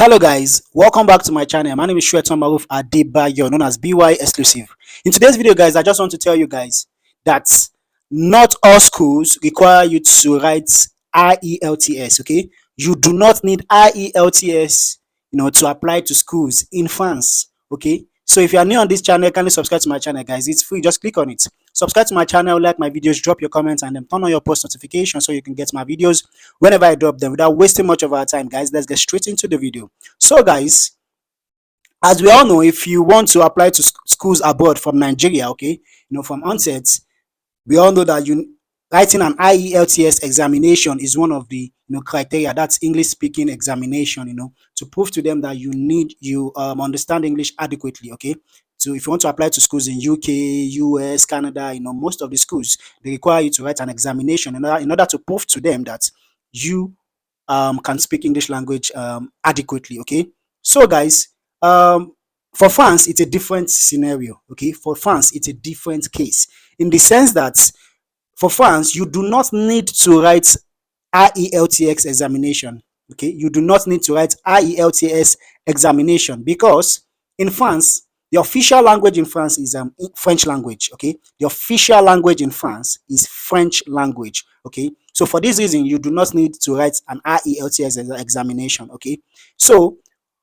Hello guys, welcome back to my channel. My name is Shweton Maruf Adebayo, known as Byxclusive. In today's video guys, I just want to tell you guys that not all schools require you to write IELTS, okay? You do not need IELTS, to apply to schools in France, okay? So if you are new on this channel, kindly subscribe to my channel guys. It's free, just click on it. Subscribe to my channel, like my videos, drop your comments, and then turn on your post notifications so you can get my videos whenever I drop them. Without wasting much of our time guys, let's get straight into the video. So guys, as we all know, if you want to apply to schools abroad from Nigeria, okay, from onset, we all know that writing an IELTS examination is one of the criteria. That's English speaking examination, to prove to them that you understand English adequately, okay? So if you want to apply to schools in UK, US, Canada, most of the schools, they require you to write an examination in order to prove to them that you can speak English language adequately, okay? So guys, for France, it's a different scenario, okay? For France, it's a different case in the sense that for France, you do not need to write IELTS examination, okay? You do not need to write IELTS examination because in France, the official language in France is French language, okay? The official language in France is French language, okay? So for this reason, you do not need to write an IELTS examination, okay? So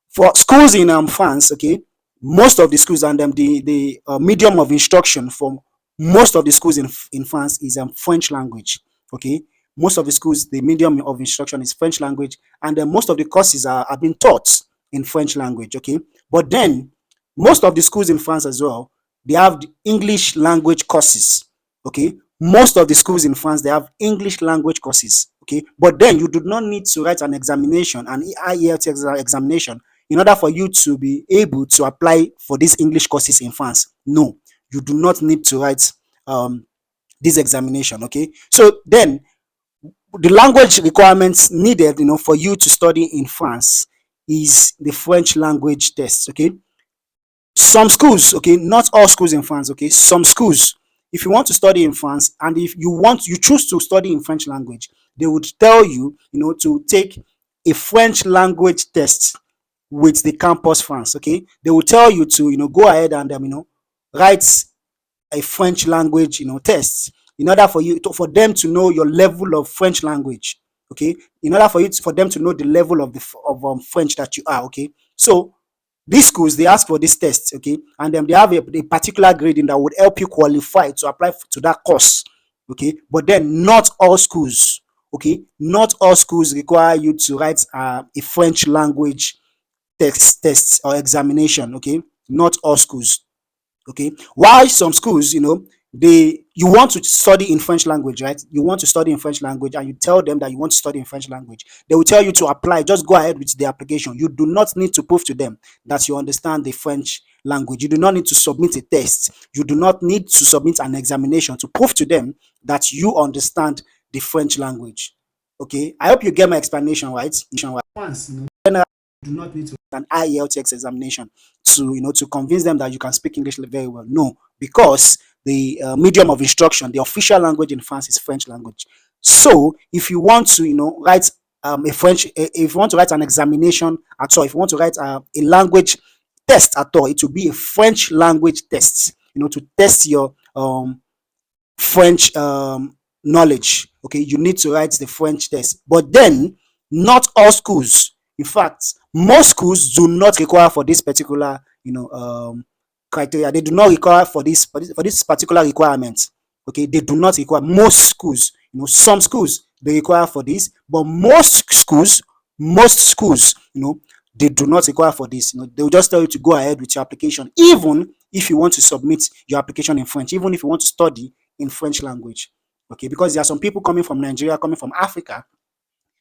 for schools in France, okay, most of the schools and the medium of instruction for most of the schools in France is French language, okay? Most of the schools, the medium of instruction is French language, and most of the courses are being taught in French language, okay? But then most of the schools in France as well, they have the English language courses, okay? Most of the schools in France, they have English language courses, okay? But then you do not need to write an examination, an IELTS examination, in order for you to be able to apply for these English courses in France. No, you do not need to write this examination, okay? So then the language requirements needed, for you to study in France is the French language test, okay? Some schools, okay, not all schools in France, okay, some schools, if you want to study in France and if you choose to study in French language, they would tell you, to take a French language test with the campus France, okay? They will tell you to, go ahead and, write a French language, test in order for them to know your level of French language, okay? In order for them to know the level of French that you are, okay? So these schools, they ask for this test, okay? And then they have a particular grading that would help you qualify to apply to that course, okay? But then not all schools, okay? Not all schools require you to write a French language test or examination, okay? Not all schools, okay? While some schools, you want to study in French language, right? You want to study in French language and you tell them that you want to study in French language. They will tell you to apply. Just go ahead with the application. You do not need to prove to them that you understand the French language. You do not need to submit a test. You do not need to submit an examination to prove to them that you understand the French language, okay? I hope you get my explanation right. Once, do not need to an IELTS examination to convince them that you can speak English very well. No, because the medium of instruction, the official language in France is French language. So if you want to write if you want to write an examination at all, if you want to write a language test at all, it will be a French language test, to test your French knowledge, okay? You need to write the French test. But then not all schools, in fact, most schools do not require for this particular criteria. They do not require for this particular requirement, okay? They do not require. Most schools, some schools they require for this, but most schools, they do not require for this. They will just tell you to go ahead with your application, even if you want to submit your application in French, even if you want to study in French language, okay? Because there are some people coming from Nigeria, coming from Africa,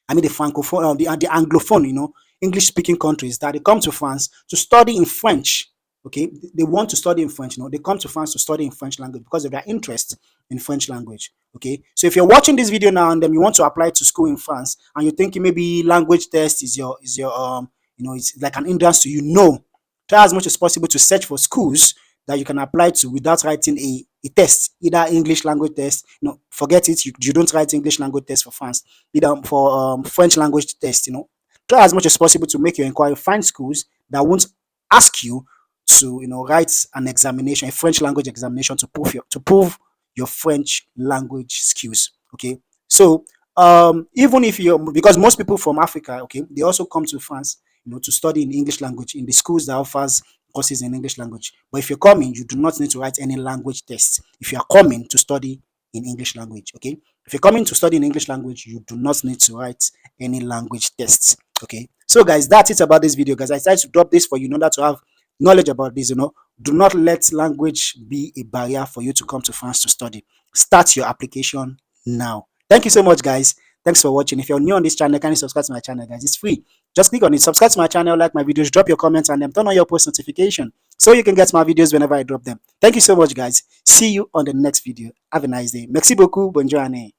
I mean the francophone, the anglophone, English-speaking countries, that they come to France to study in French, okay? They want to study in French, they come to France to study in French language because of their interest in French language, okay? So if you're watching this video now and then you want to apply to school in France and you're thinking maybe language test is your it's like an hindrance to try as much as possible to search for schools that you can apply to without writing a test, either English language test. Forget it. You don't write English language test for France. Either for French language test. try as much as possible to make your inquiry, find schools that won't ask you to, write an examination, a French language examination, to prove your French language skills. Okay, so even if you're, because most people from Africa, okay, they also come to France, to study in English language in the schools that offers courses in English language. But if you're coming, you do not need to write any language tests if you are coming to study in English language. Okay, if you're coming to study in English language, you do not need to write any language tests. Okay, so guys, that's it about this video, guys. I decided to drop this for you in order to have knowledge about this. Do not let language be a barrier for you to come to France to study. Start your application now. Thank you so much, guys. Thanks for watching. If you're new on this channel, can you subscribe to my channel, guys? It's free. Just click on it, subscribe to my channel, like my videos, drop your comments, and then turn on your post notification so you can get my videos whenever I drop them. Thank you so much, guys. See you on the next video. Have a nice day. Merci beaucoup. Bonne journée.